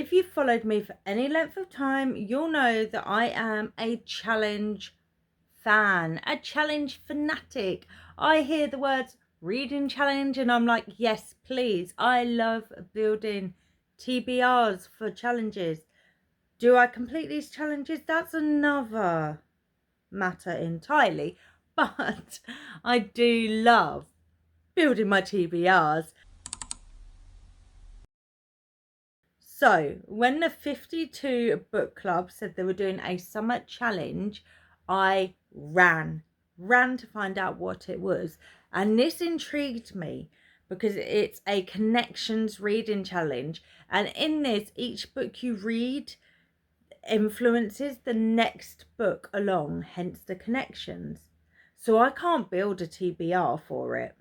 if you've followed me for any length of time, you'll know that I am a challenge fan, a challenge fanatic. I hear the words reading challenge and I'm like, yes, please. I love building TBRs for challenges. Do I complete these challenges? That's another matter entirely. But I do love building my TBRs. So, when the 52 book club said they were doing a summer challenge, I ran to find out what it was. And this intrigued me because it's a connections reading challenge. And in this, each book you read influences the next book along, hence the connections. So I can't build a TBR for it.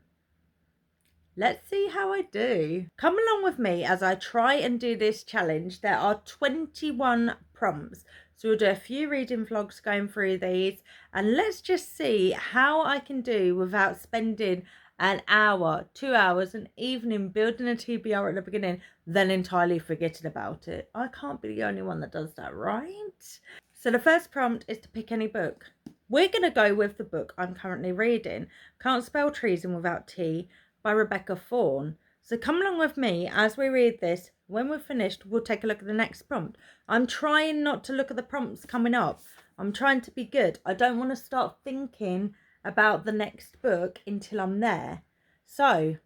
Let's see how I do. Come along with me as I try and do this challenge. There are 21 prompts. So we'll do a few reading vlogs going through these. And let's just see how I can do without spending an hour, 2 hours, an evening building a TBR at the beginning, then entirely forgetting about it. I can't be the only one that does that, right? So the first prompt is to pick any book. We're going to go with the book I'm currently reading, Can't Spell Treason Without T, by Rebecca Thorne. So come along with me as we read this. When we're finished, we'll take a look at the next prompt. I'm trying not to look at the prompts coming up. I'm trying to be good. I don't want to start thinking about the next book until I'm there. So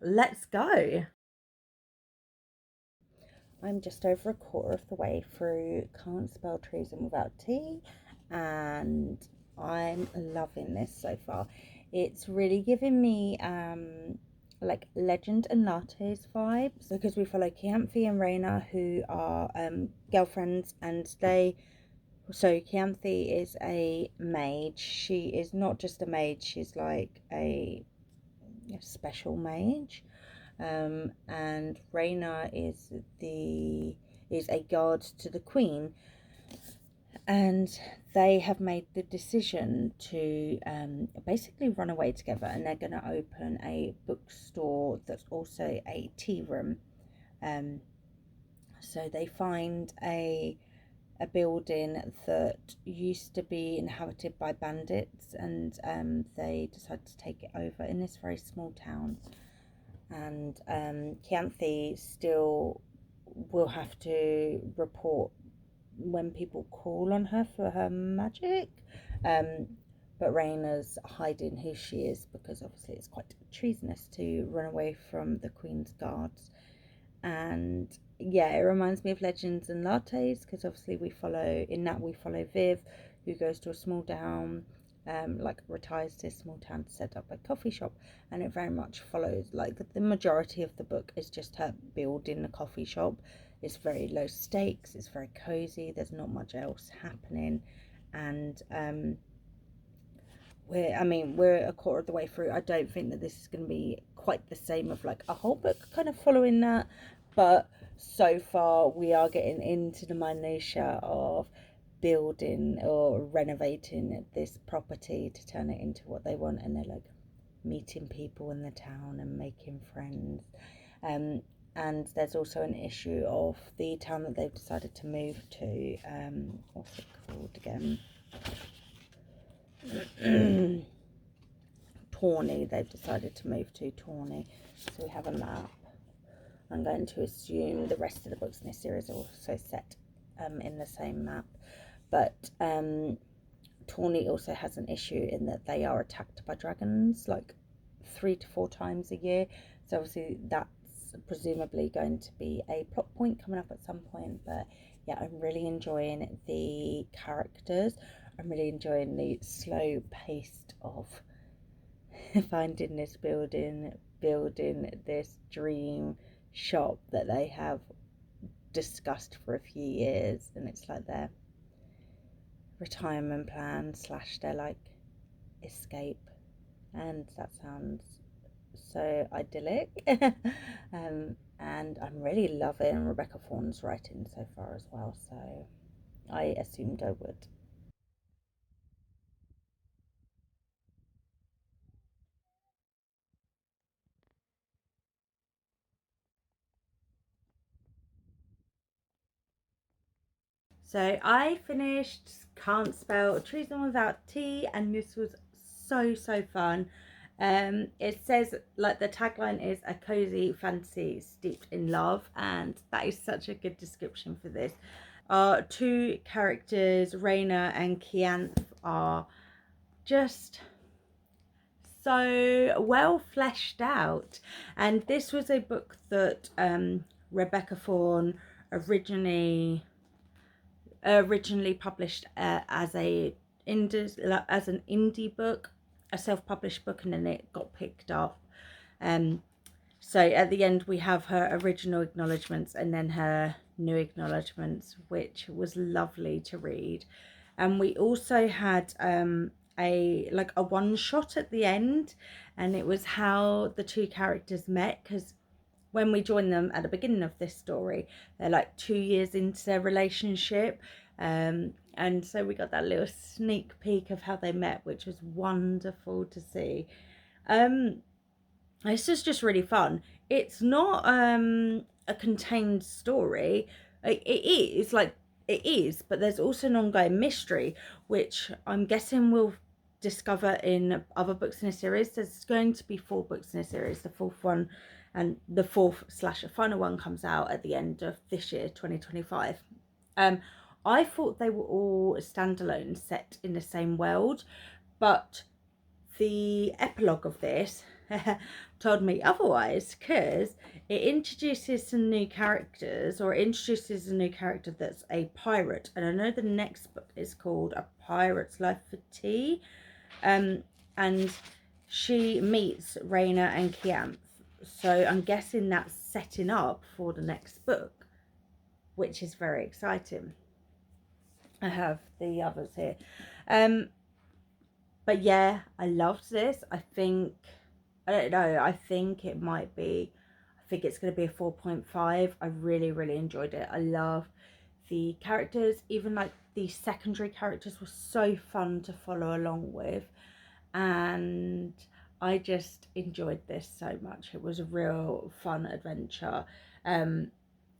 let's go. I'm just over a quarter of the way through Can't Spell Treason Without T, and I'm loving this so far. It's really giving me like Legend and Lattes vibes, because we follow Chianthe and Raina, who are girlfriends, and so Chianthe is a mage. She is not just a mage, she's like a special mage. And Raina is a guard to the Queen, and they have made the decision to basically run away together, and they're going to open a bookstore that's also a tea room. So they find a building that used to be inhabited by bandits, and they decide to take it over in this very small town. And Chianthe still will have to report when people call on her for her magic, but Raina's hiding who she is, because obviously it's quite treasonous to run away from the Queen's guards. And yeah, it reminds me of Legends and Lattes, because obviously we follow Viv, who goes to a small town, like retires to a small town to set up a coffee shop, and it very much follows, like the majority of the book is just her building the coffee shop. It's very low stakes, it's very cozy, there's not much else happening. And we're a quarter of the way through. I don't think that this is going to be quite the same of like a whole book kind of following that, but so far we are getting into the minutiae of building or renovating this property to turn it into what they want, and they're like meeting people in the town and making friends. And there's also an issue of the town that they've decided to move to. What's it called again? Thorne. They've decided to move to Thorne. So we have a map. I'm going to assume the rest of the books in this series are also set in the same map. But Thorne also has an issue in that they are attacked by dragons like 3 to 4 times a year. So obviously that's presumably going to be a plot point coming up at some point. But yeah, I'm really enjoying the characters. I'm really enjoying the slow pace of finding this building this dream shop that they have discussed for a few years, and it's like their retirement plan / their like escape, and that sounds so idyllic. And I'm really loving Rebecca Thorne's writing so far as well, so I assumed I would. So I finished Can't Spell Treason Without Tea, and this was so fun. It says, like, the tagline is a cozy fantasy steeped in love, and that is such a good description for this. Our two characters, Raina and Kianth, are just so well fleshed out, and this was a book that Rebecca Thorne originally published as an indie book, a self-published book, and then it got picked up. So at the end we have her original acknowledgements and then her new acknowledgements, which was lovely to read. And we also had a one shot at the end, and it was how the two characters met, because when we join them at the beginning of this story, they're like 2 years into their relationship. And so we got that little sneak peek of how they met, which was wonderful to see. This is just really fun. It's not a contained story. It is, but there's also an ongoing mystery, which I'm guessing we'll discover in other books in a series. There's going to be 4 books in a series. The fourth one, and the fourth / final one, comes out at the end of this year, 2025. I thought they were all standalone, set in the same world, but the epilogue of this told me otherwise, because it introduces some new characters, or introduces a new character that's a pirate. And I know the next book is called A Pirate's Life for Tea, and she meets Raina and Kianth. So I'm guessing that's setting up for the next book, which is very exciting. I have the others here. But yeah, I loved this. I don't know, I think it might be, I think it's going to be a 4.5. I really enjoyed it. I love the characters. Even like the secondary characters were so fun to follow along with, and I just enjoyed this so much. It was a real fun adventure.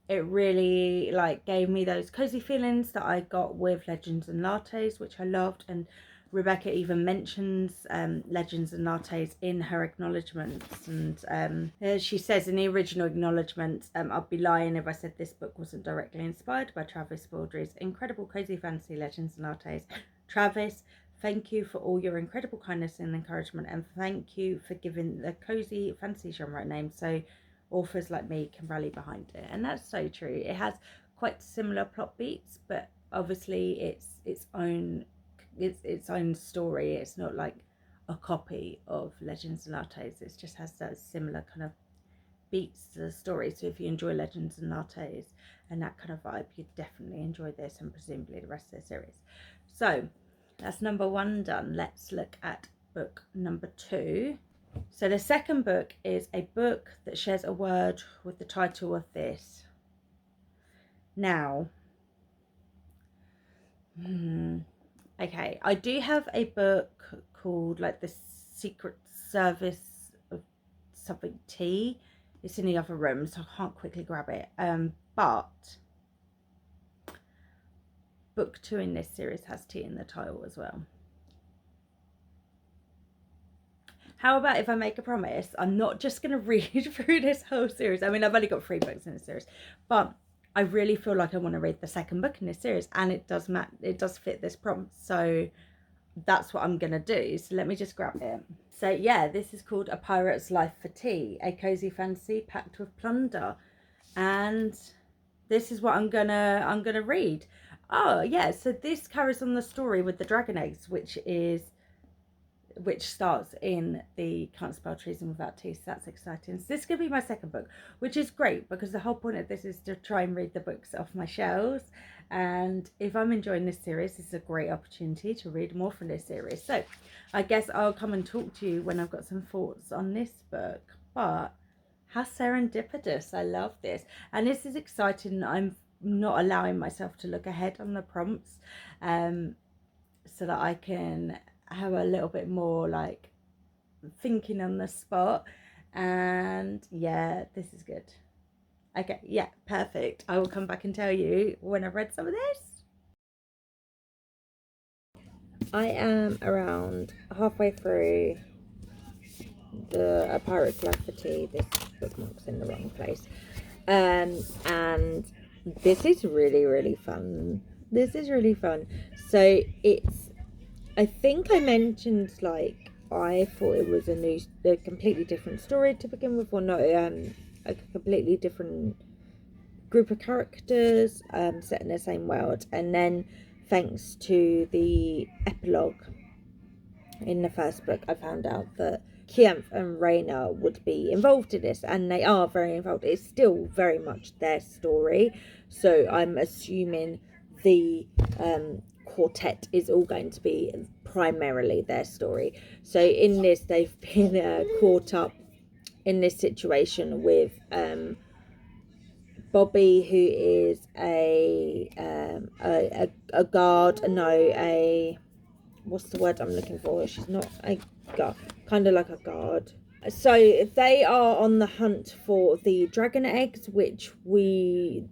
It really gave me those cozy feelings that I got with Legends and Lattes, which I loved. And Rebecca even mentions Legends and Lattes in her acknowledgements, and she says in the original acknowledgements, I'd be lying if I said this book wasn't directly inspired by Travis Baldry's incredible cozy fantasy Legends and Lattes. Travis, thank you for all your incredible kindness and encouragement, and thank you for giving the cozy fantasy genre a name so authors like me can rally behind it. And that's so true. It has quite similar plot beats, but obviously it's its own story. It's not like a copy of Legends and Lattes. It just has that similar kind of beats to the story. So if you enjoy Legends and Lattes and that kind of vibe, you'd definitely enjoy this, and presumably the rest of the series. So that's number 1 done. Let's look at book number 2. So the second book is a book that shares a word with the title of this. Now, okay, I do have a book called like The Secret Service of something tea. It's in the other room, so I can't quickly grab it. But book 2 in this series has tea in the title as well. How about if I make a promise? I'm not just going to read through this whole series. I mean, I've only got 3 books in this series, but I really feel like I want to read the second book in this series, and it does fit this prompt. So that's what I'm going to do. So let me just grab it. So yeah, this is called A Pirate's Life for Tea, a cozy fantasy packed with plunder. And this is what I'm gonna read. Oh yeah, so this carries on the story with the dragon eggs, which starts in the Can't Spell Treason Without Tea. So that's exciting. So this is going to be my second book, which is great because the whole point of this is to try and read the books off my shelves. And if I'm enjoying this series, this is a great opportunity to read more from this series. So I guess I'll come and talk to you when I've got some thoughts on this book. But how serendipitous. I love this. And this is exciting. I'm not allowing myself to look ahead on the prompts so that I can have a little bit more like thinking on the spot. And yeah, this is good. Okay, yeah, perfect. I will come back and tell you when I've read some of this. I am around halfway through A Pirate's Life for Tea. This bookmark's in the wrong place. And this is really fun. This is really fun. So it's, I think I mentioned, like, I thought it was a completely different story to begin with, or not, a completely different group of characters set in the same world. And then, thanks to the epilogue in the first book, I found out that Kiamph and Rhaena would be involved in this, and they are very involved. It's still very much their story, so I'm assuming the quartet is all going to be primarily their story. So in this, they've been caught up in this situation with Bobby, who is a guard. No, a, what's the word I'm looking for? She's not a guard, kind of like a guard. So they are on the hunt for the dragon eggs, which we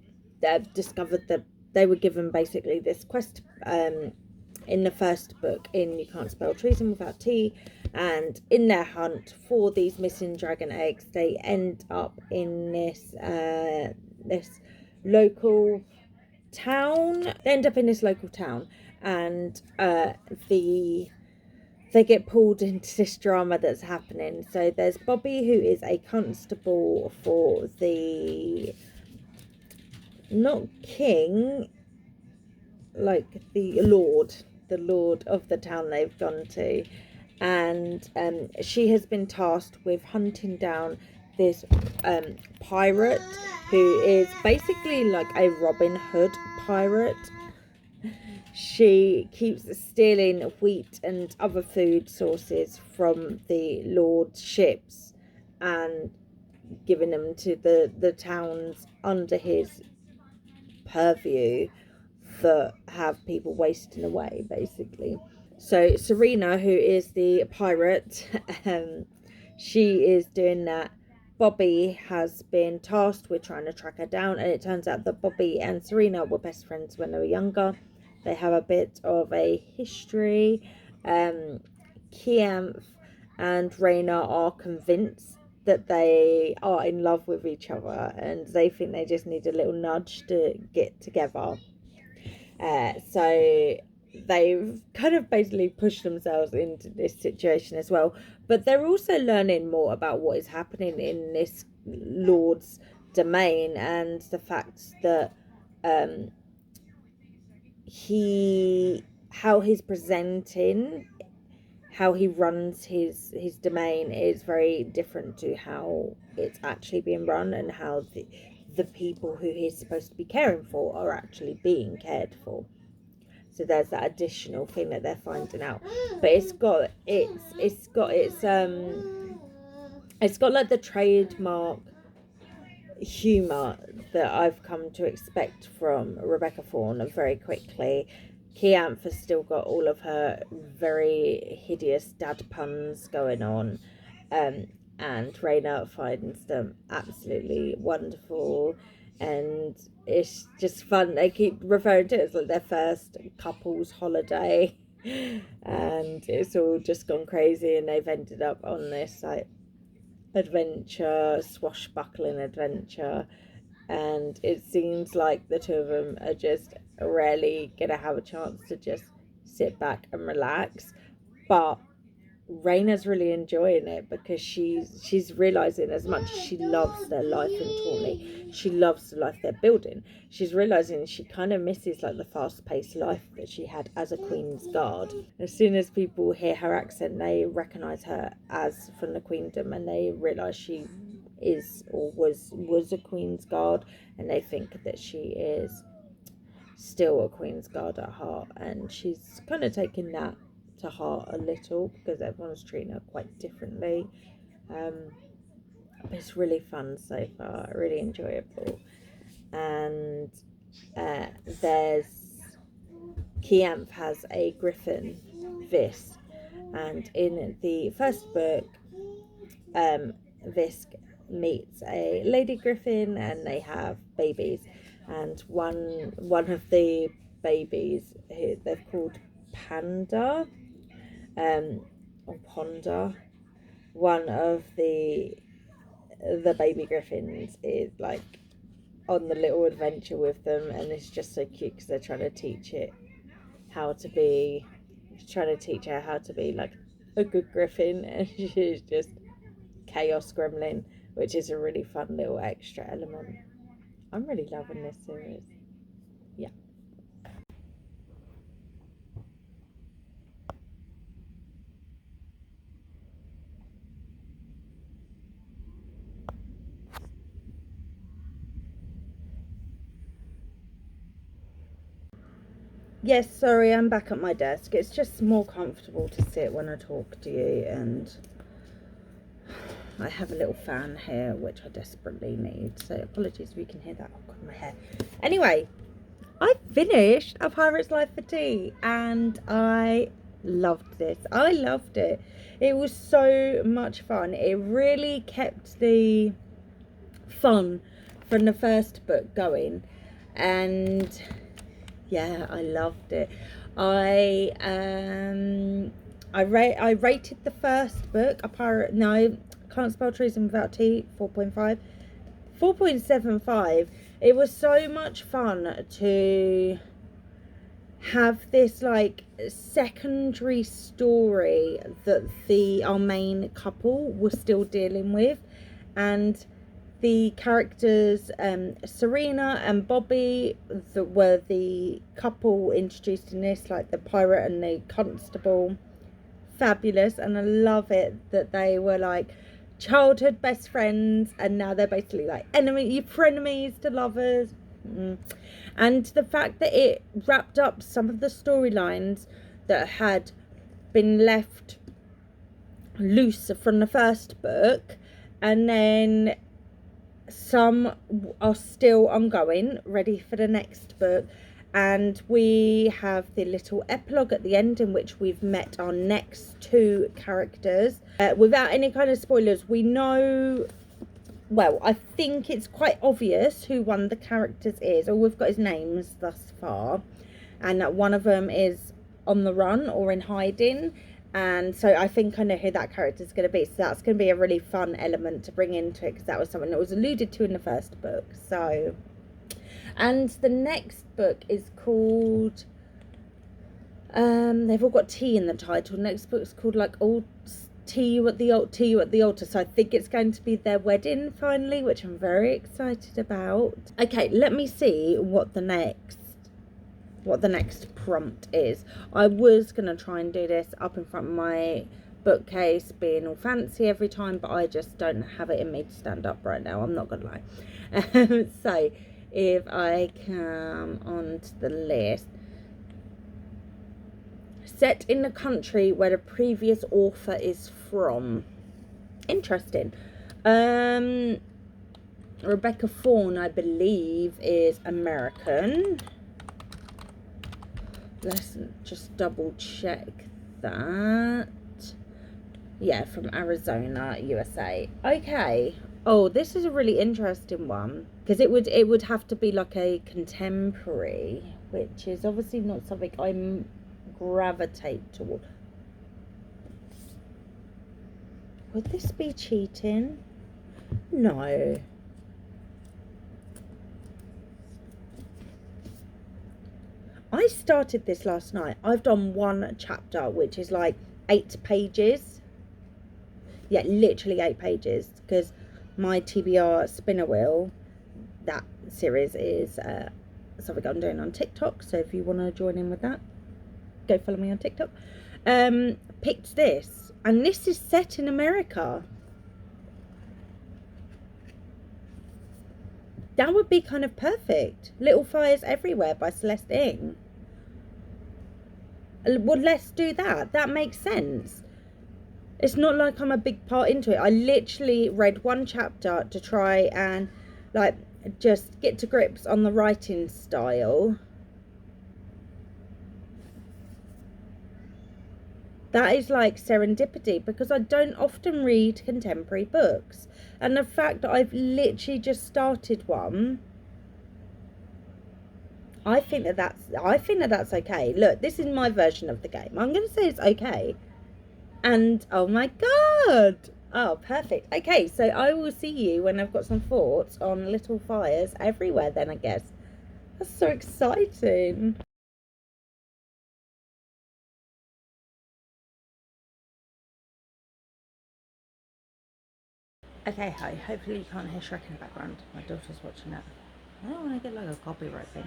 discovered that they were given basically this quest in the first book, in You Can't Spell Treason Without Tea. And in their hunt for these missing dragon eggs, they end up in this this local town. They end up in this local town, and they get pulled into this drama that's happening. So there's Bobby, who is a constable for the, not king, like the lord of the town they've gone to. And she has been tasked with hunting down this pirate, who is basically like a Robin Hood pirate. She keeps stealing wheat and other food sources from the Lord's ships and giving them to the towns under his purview that have people wasting away, basically. So Serena, who is the pirate, she is doing that. Bobby has been tasked with trying to track her down, and it turns out that Bobby and Serena were best friends when they were younger. They have a bit of a history. Kiamph and Rhaena are convinced that they are in love with each other, and they think they just need a little nudge to get together. So they've kind of basically pushed themselves into this situation as well. But they're also learning more about what is happening in this Lord's domain, and the fact that how he's presenting, how he runs his domain is very different to how it's actually being run, and how the people who he's supposed to be caring for are actually being cared for. So there's that additional thing that they're finding out. But it's got like the trademark humour that I've come to expect from Rebecca Thorne very quickly. Kiamph has still got all of her very hideous dad puns going on, and Rhaena finds them absolutely wonderful, and it's just fun. They keep referring to it as like their first couples holiday, and it's all just gone crazy, and they've ended up on this like adventure, swashbuckling adventure, and it seems like the two of them are just rarely gonna have a chance to just sit back and relax. But Raina's really enjoying it, because she's realizing, as much as she loves their life in Tawny, she loves the life they're building, she's realizing she kind of misses like the fast-paced life that she had as a Queen's Guard. As soon as people hear her accent, they recognize her as from the Queendom, and they realize she is or was a Queen's Guard, and they think that she is still a Queen's Guard at heart. And she's kind of taking that to heart a little, because everyone's treating her quite differently. It's really fun so far, really enjoyable. And there's Kiamph has a griffin, Visk, and in the first book, Visk meets a lady griffin, and they have babies. And one of the babies, who they've called Panda, or Ponda, one of the baby griffins is like on the little adventure with them, and it's just so cute because they're trying to teach her how to be like a good griffin, and she's just chaos gremlin, which is a really fun little extra element. I'm really loving this series. Yeah. Yes, sorry, I'm back at my desk. It's just more comfortable to sit when I talk to you, and I have a little fan here which I desperately need, so apologies if you can hear that. Oh god, my hair. Anyway, I finished A Pirate's Life for Tea, and I loved this. I loved it. It was so much fun. It really kept the fun from the first book going, and yeah, I loved it. I rated the first book, Can't Spell Treason Without Tea, 4.5. 4.75. It was so much fun to have this like secondary story that our main couple was still dealing with, and the characters Serena and Bobby were the couple introduced in this, like the pirate and the constable. Fabulous. And I love it that they were like childhood best friends, and now they're basically like frenemies to lovers. And the fact that it wrapped up some of the storylines that had been left loose from the first book, and then some are still ongoing, ready for the next book. And we have the little epilogue at the end in which we've met our next two characters. Without any kind of spoilers, we know, well, I think it's quite obvious who one of the characters is, or we've got his names thus far, and that one of them is on the run or in hiding. And so I think I know who that character is going to be. So that's going to be a really fun element to bring into it, because that was something that was alluded to in the first book. So, and the next book is called, they've all got T in the title. Next book is called like Tea You at the Altar. So I think it's going to be their wedding finally, which I'm very excited about. Okay, let me see what the next prompt is. I was gonna try and do this up in front of my bookcase, being all fancy every time, but I just don't have it in me to stand up right now, I'm not gonna lie. So if I come onto the list, set in the country where the previous author is from. Interesting. Rebecca Thorne, I believe, is American. Let's just double check that. Yeah, from Arizona, USA. Okay. Oh, this is a really interesting one, because it would have to be like a contemporary, which is obviously not something I gravitate toward. Would this be cheating? No. I started this last night. I've done one chapter, which is like 8 pages. Yeah, literally 8 pages, because my TBR spinner wheel, that series, is something I'm doing on TikTok. So if you want to join in with that, go follow me on TikTok. Picked this, and this is set in America. That would be kind of perfect. Little Fires Everywhere by Celeste Ng. Well, let's do that. That makes sense. It's not like I'm a big part into it. I literally read one chapter to try and like just get to grips on the writing style. That is like serendipity, because I don't often read contemporary books, and the fact that I've literally just started one, I think that that's okay. Look, this is my version of the game. I'm going to say it's okay. And oh my god. Oh, perfect. Okay, so I will see you when I've got some thoughts on little fires everywhere then, I guess. That's so exciting. Okay, hi. Hopefully you can't hear Shrek in the background. My daughter's watching it. I don't want to get like a copyright thing.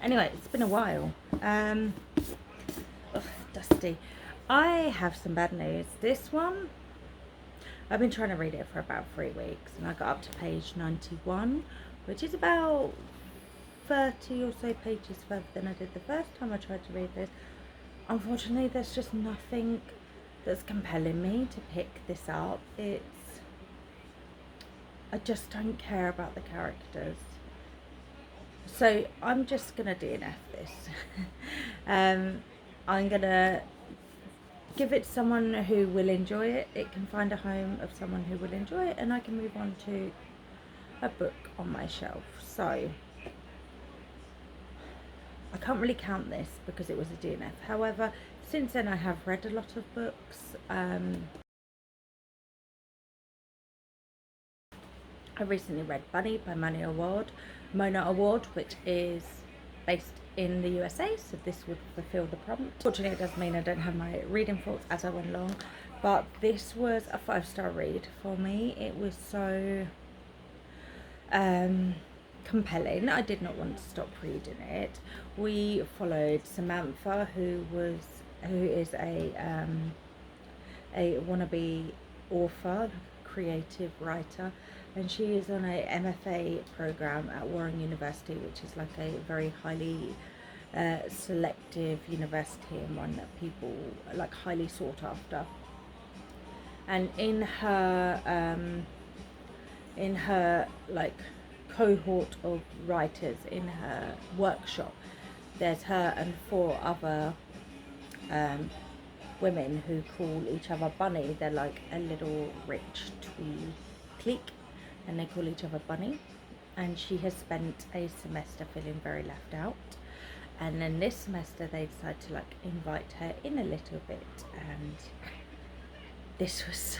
Anyway, it's been a while. Ugh, dusty. I have some bad news. This one, I've been trying to read it for about 3 weeks, and I got up to page 91, which is about 30 or so pages further than I did the first time I tried to read this. Unfortunately, there's just nothing that's compelling me to pick this up. I just don't care about the characters. So I'm just gonna DNF this. I'm gonna give it to someone who will enjoy it. It can find a home of someone who will enjoy it, and I can move on to a book on my shelf. So I can't really count this because it was a DNF. However, since then I have read a lot of books. I recently read Bunny by Mona Award, which is based in the USA, so this would fulfill the prompt. Fortunately, it does mean I don't have my reading thoughts as I went along, but this was a 5-star read for me. It was so compelling. I did not want to stop reading it. We followed Samantha, who is a wannabe author, creative writer, and she is on a MFA program at Warren University, which is like a very highly selective university and one that people like highly sought after. And in her like cohort of writers in her workshop, there's her and 4 other women who call each other Bunny. They're like a little rich twee clique, and they call each other Bunny. And she has spent a semester feeling very left out, and then this semester they decide to like invite her in a little bit, and this was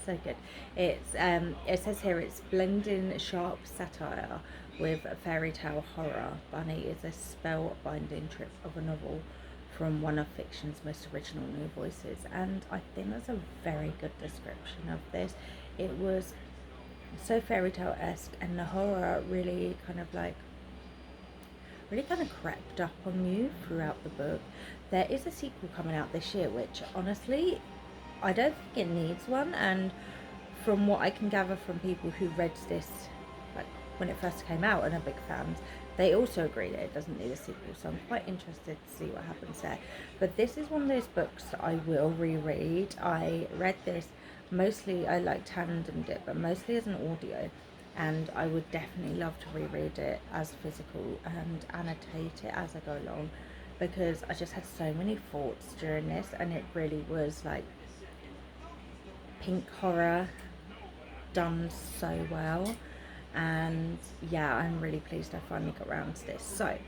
so good. It's it says here it's blending sharp satire with fairy tale horror. Bunny is a spellbinding trip of a novel from one of fiction's most original new voices, and I think that's a very good description of this. It was so fairy tale-esque, and the horror really kind of crept up on you throughout the book. There is a sequel coming out this year, which honestly I don't think it needs one, and from what I can gather from people who read this like when it first came out and are big fans, they also agree that it doesn't need a sequel, so I'm quite interested to see what happens there. But this is one of those books that I will reread. I read this mostly, I like tandemed it, but mostly as an audio, and I would definitely love to reread it as physical and annotate it as I go along, because I just had so many thoughts during this, and it really was like pink horror done so well. And yeah, I'm really pleased I finally got around to this. So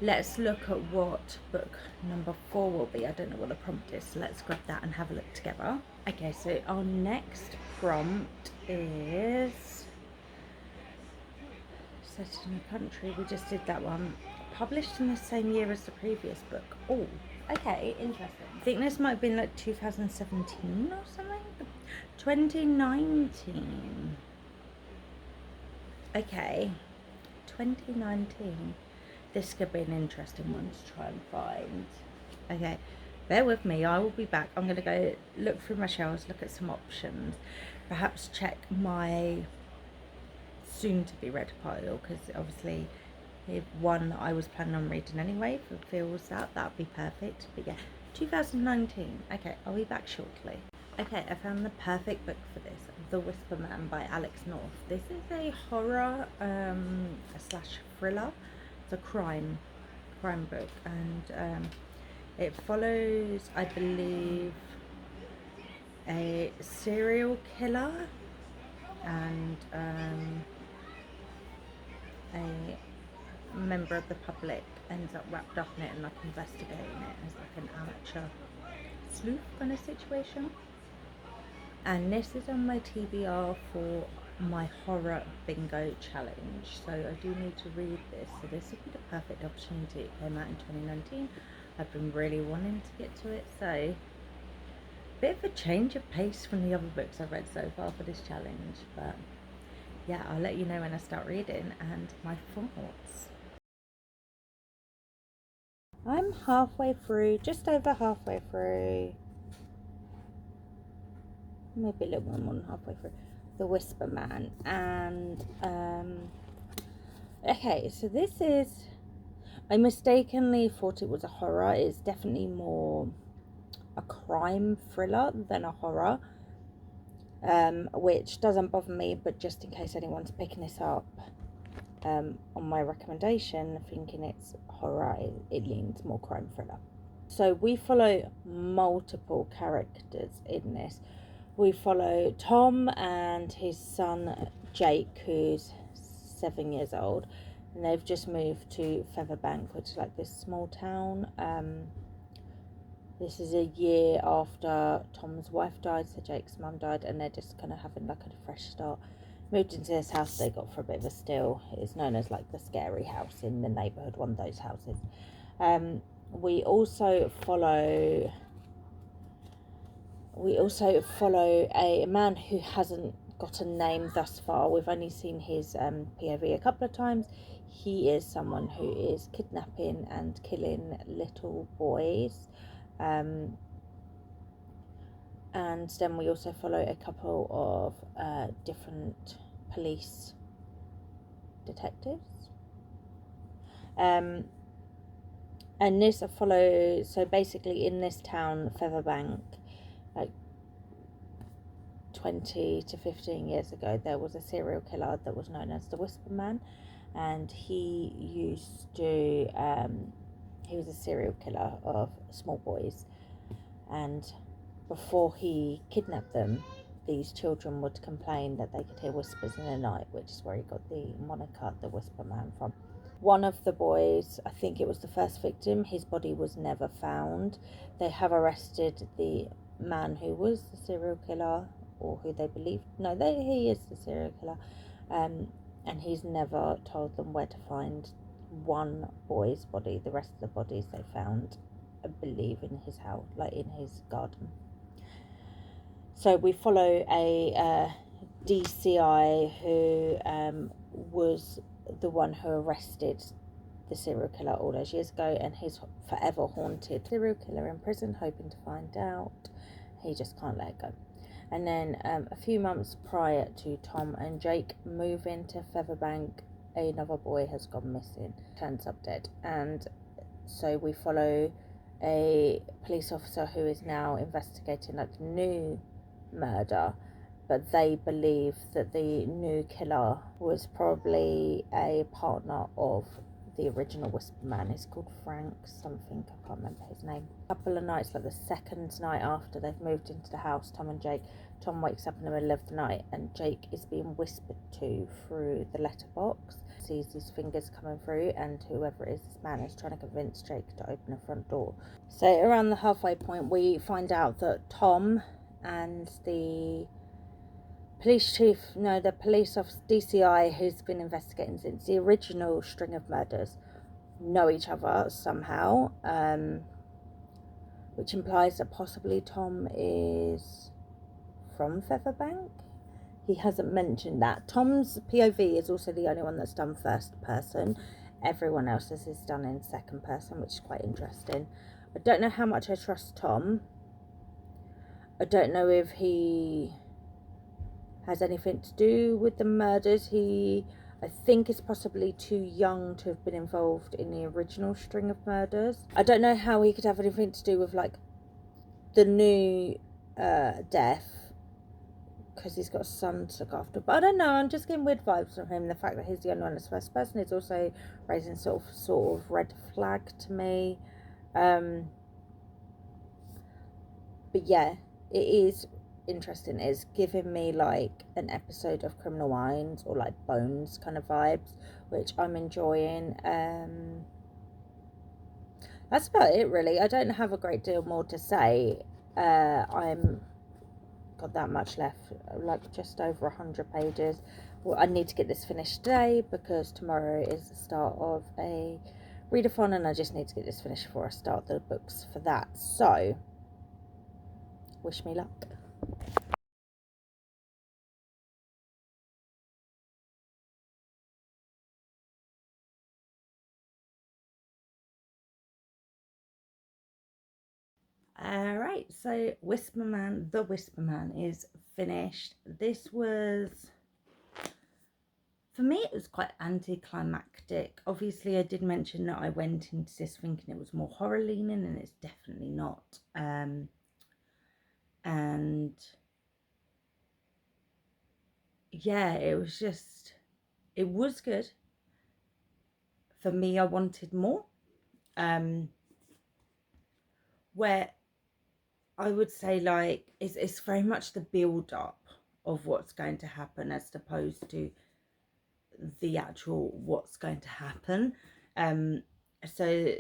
let's look at what book number 4 will be. I don't know what the prompt is, so let's grab that and have a look together. Okay, so our next prompt is set in a country. We just did that one. Published in the same year as the previous book. Oh, okay, interesting. I think this might have been like 2017 or something. 2019. Okay, 2019. This could be an interesting one to try and find. Okay, bear with me, I will be back. I'm going to go look through my shelves, look at some options, perhaps check my soon to be read pile, because obviously if one that I was planning on reading anyway fulfills that, that'd be perfect. But yeah, 2019. Okay, I'll be back shortly. Okay, I found the perfect book for this, The Whisper Man by Alex North. This is a horror slash thriller. It's a crime book, and it follows, I believe, a serial killer and a member of the public ends up wrapped up in it and like investigating it as like an amateur sleuth kind of situation. And this is on my TBR for my horror bingo challenge, so I do need to read this. So this would be the perfect opportunity. It came out in 2019. I've been really wanting to get to it, so bit of a change of pace from the other books I've read so far for this challenge. But yeah, I'll let you know when I start reading and my thoughts. I'm halfway through, just over halfway through, maybe a little more than halfway through, The Whisper Man. And okay, so this is, I mistakenly thought it was a horror. It's definitely more a crime thriller than a horror, which doesn't bother me, but just in case anyone's picking this up on my recommendation thinking it's horror, it leans more crime thriller. So we follow multiple characters in this. We follow Tom and his son Jake, who's 7 years old, and they've just moved to Featherbank, which is like this small town. This is a year after Tom's wife died, so Jake's mum died, and they're just kind of having like a fresh start. Moved into this house they got for a bit of a steal. It's known as like the scary house in the neighbourhood, one of those houses. We also follow a man who hasn't got a name thus far. We've only seen his POV a couple of times. He is someone who is kidnapping and killing little boys. And then we also follow a couple of different police detectives. And this follows, so basically in this town, Featherbank, like 20 to 15 years ago, there was a serial killer that was known as the Whisper Man, and he was a serial killer of small boys, and before he kidnapped them, these children would complain that they could hear whispers in the night, which is where he got the moniker the Whisper Man from. One of the boys, I think it was the first victim, his body was never found. They have arrested the man who was the serial killer, or who they believe, he is the serial killer, and he's never told them where to find one boy's body. The rest of the bodies they found, I believe, in his house, like in his garden. So we follow a DCI who was the one who arrested the serial killer all those years ago, and he's forever haunted serial killer in prison, hoping to find out. He just can't let it go. And then a few months prior to Tom and Jake moving to Featherbank, another boy has gone missing, turns up dead. And so we follow a police officer who is now investigating like new murder, but they believe that the new killer was probably a partner of the original Whisper Man. He's called Frank something, I can't remember his name. A couple of nights, like the second night after they've moved into the house, Tom and Jake, Tom wakes up in the middle of the night and Jake is being whispered to through the letterbox, sees his fingers coming through, and whoever it is, this man is trying to convince Jake to open the front door. So around the halfway point we find out that Tom and the police officer, DCI, who's been investigating since the original string of murders, know each other somehow, which implies that possibly Tom is from Featherbank. He hasn't mentioned that. Tom's POV is also the only one that's done first person. Everyone else's is done in second person, which is quite interesting. I don't know how much I trust Tom. I don't know if he has anything to do with the murders. I think is possibly too young to have been involved in the original string of murders. I don't know how he could have anything to do with like the new death, because he's got a son to look after. But I don't know, I'm just getting weird vibes from him. The fact that he's the only one that's first person is also raising sort of red flag to me. But yeah, it is interesting. It's giving me like an episode of Criminal Minds or like Bones kind of vibes, which I'm enjoying. That's about it really. I don't have a great deal more to say. I'm got that much left, like just over 100 pages. Well, I need to get this finished today because tomorrow is the start of a readathon and I just need to get this finished before I start the books for that. So wish me luck. Alright, so The Whisper Man is finished. This was, for me, it was quite anticlimactic. Obviously, I did mention that I went into this thinking it was more horror leaning, and it's definitely not. And yeah, it was good. For me, I wanted more. Where I would say, like, it's very much the build up of what's going to happen as opposed to the actual what's going to happen. So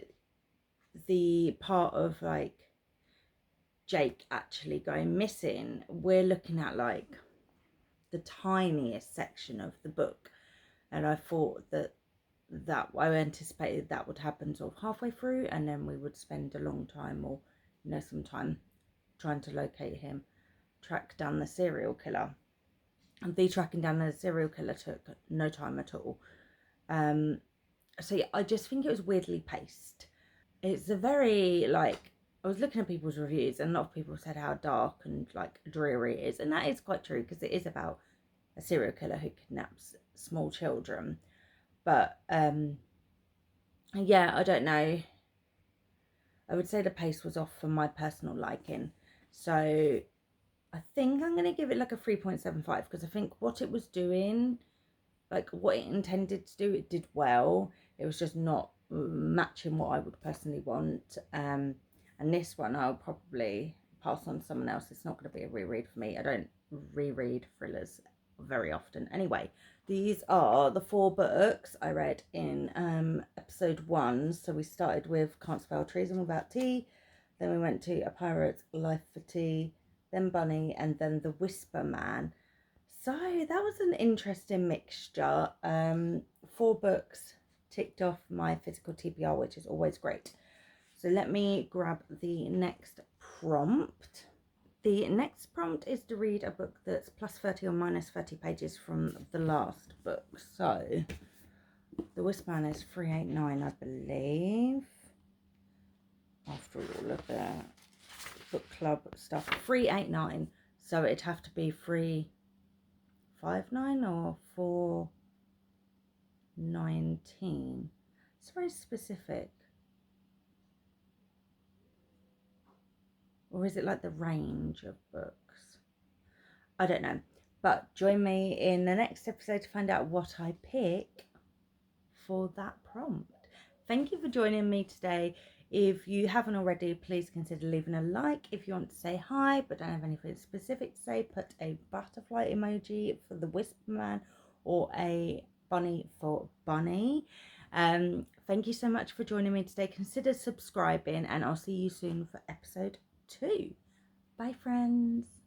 the part of like Jake actually going missing, we're looking at like the tiniest section of the book, and I thought that I anticipated that would happen sort of halfway through, and then we would spend a long time or some time trying to locate him, track down the serial killer. And the tracking down the serial killer took no time at all. So yeah, I just think it was weirdly paced. It's a very like, I was looking at people's reviews and a lot of people said how dark and like dreary it is, and that is quite true because it is about a serial killer who kidnaps small children. But yeah, I don't know. I would say the pace was off for my personal liking. So I think I'm going to give it like a 3.75 because I think what it was doing, like what it intended to do, it did well. It was just not matching what I would personally want. And this one I'll probably pass on to someone else. It's not going to be a reread for me. I don't reread thrillers very often. Anyway, these are the 4 books I read in episode 1. So we started with Can't Spell Treason Without Tea. Then we went to A Pirate's Life for Tea. Then Bunny. And then The Whisper Man. So that was an interesting mixture. 4 books ticked off my physical TBR, which is always great. So let me grab the next prompt. The next prompt is to read a book that's plus 30 or minus 30 pages from the last book. So The Whisper Man is 389, I believe. After all of the book club stuff, 389. So it'd have to be 359 or 419. It's very specific. Or is it like the range of books? I don't know. But join me in the next episode to find out what I pick for that prompt. Thank you for joining me today. If you haven't already, please consider leaving a like. If you want to say hi but don't have anything specific to say, put a butterfly emoji for the Whisper Man or a bunny for Bunny. Thank you so much for joining me today. Consider subscribing and I'll see you soon for episode 2. Bye friends.